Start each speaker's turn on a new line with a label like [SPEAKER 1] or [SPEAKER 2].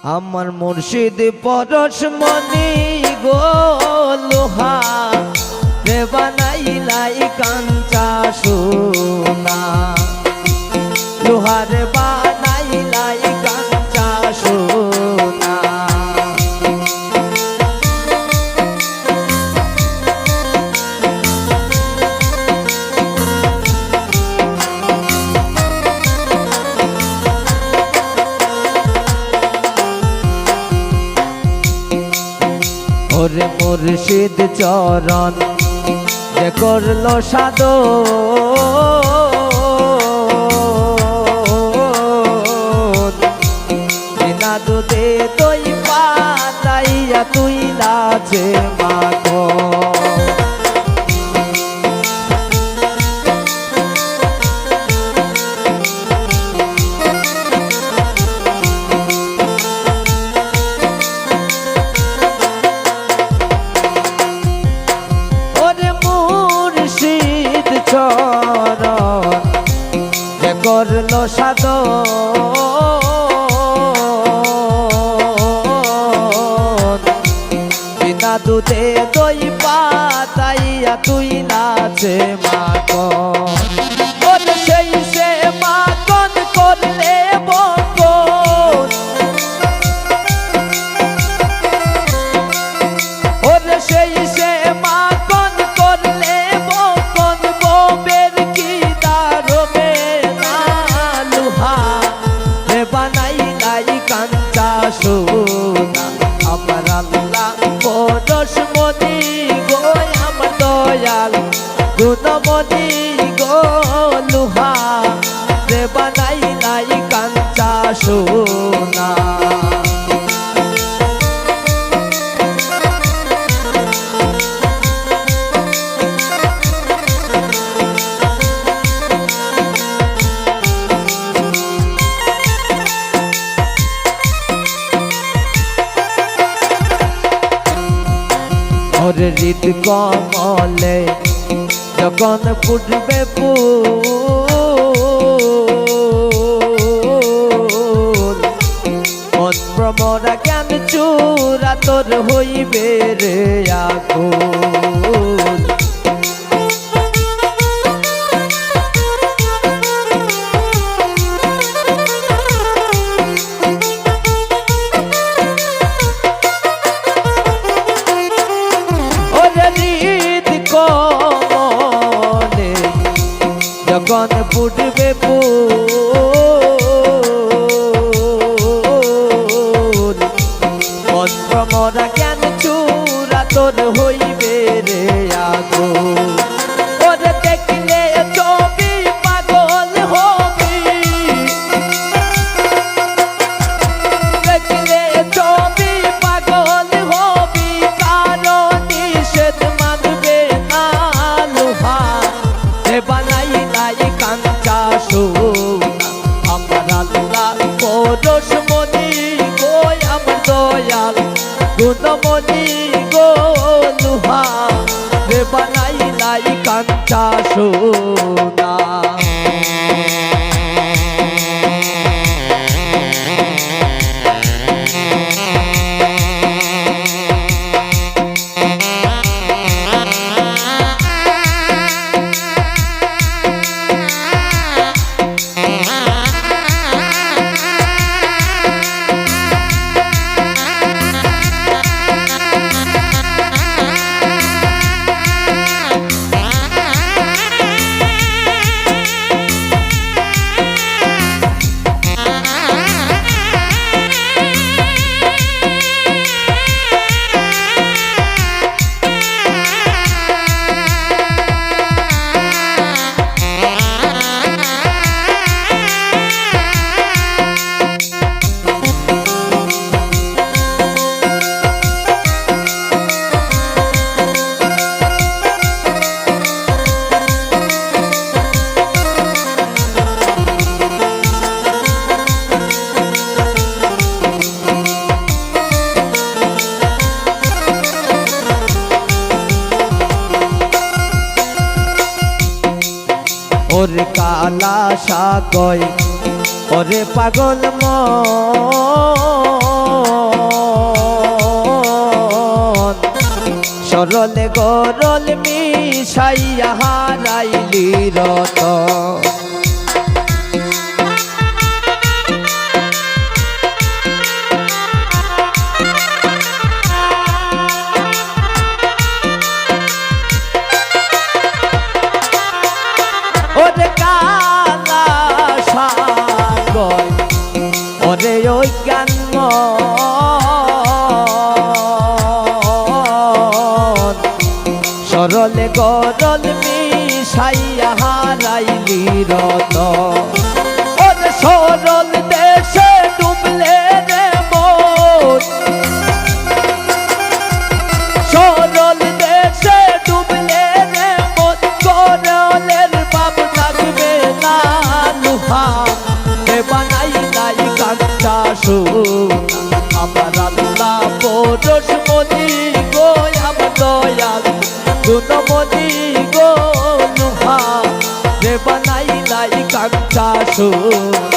[SPEAKER 1] আমার মুর্শিদ পরশমণি গো লোহা রে বানাইলাই কাঞ্চা সোনা, লোহার বানাইলাই কাঞ্চা সোনা। ওরে মুর্শিদ চরণ যে করলো সাধন, বিনা দুধে দই পাতাইয়া তুই লাজে মাখন। চরণ যে করলো সাধন, বিনা দুধে দই পাতাইয়া তুই নাচে মাখন। ওরে সেই সে মাখন করলে বকন, ওরে সেই সে মাখন করলে বকন, ববের কি দারবে না লোহা রে বানাইলাই কাঞ্চা সোনা। আমার আল্লাহ পরশমণি গো আমার দয়াল গুণমণি গো লোহা রে বানাইলাই কাঞ্চা সোনা। ওরে হৃদ কমলে যখন ফুটবে ফুল, মন ভ্রমরা জ্ঞান চূড়া তোর হইবে রে আকুল। যখন ফুটবে ফুল, মন ভ্রমরা জ্ঞান চূড়া তোর হইবে রে আগুন। ওরে দেখলে ছবি পাগল হবি, দেখলে ছবি পাগল হবি, কারণ নিষেধ মানবে না লোহা রে বানাইলাই কাঞ্চা সোনা। আমার আল্লাহ পরশমণি গো আমার দয়াল গুণমণি গো লোহা রে বানাইলাই কাঞ্চা সোনা। ওরে কালা সাগয় ওরে পাগল মন সরলে গরল মিশাইয়া হারাইলি রতন ওরে কালা সাগর ওরে ওই জ্ঞান সরলে গরল মিশাইয়া হারাইলি রতন ওরে সরল দেশে ডুবলে রে মন সরল দেশে ডুবলে রে মন গরলের বাপ থাকবে না লুহা বানাইলাই কাঞ্চা সোনা আমার আল্লাহ পরশমণি গো আমার দয়াল গুণমণি গো লুহা রে বানাইলাই কাঞ্চা সোনা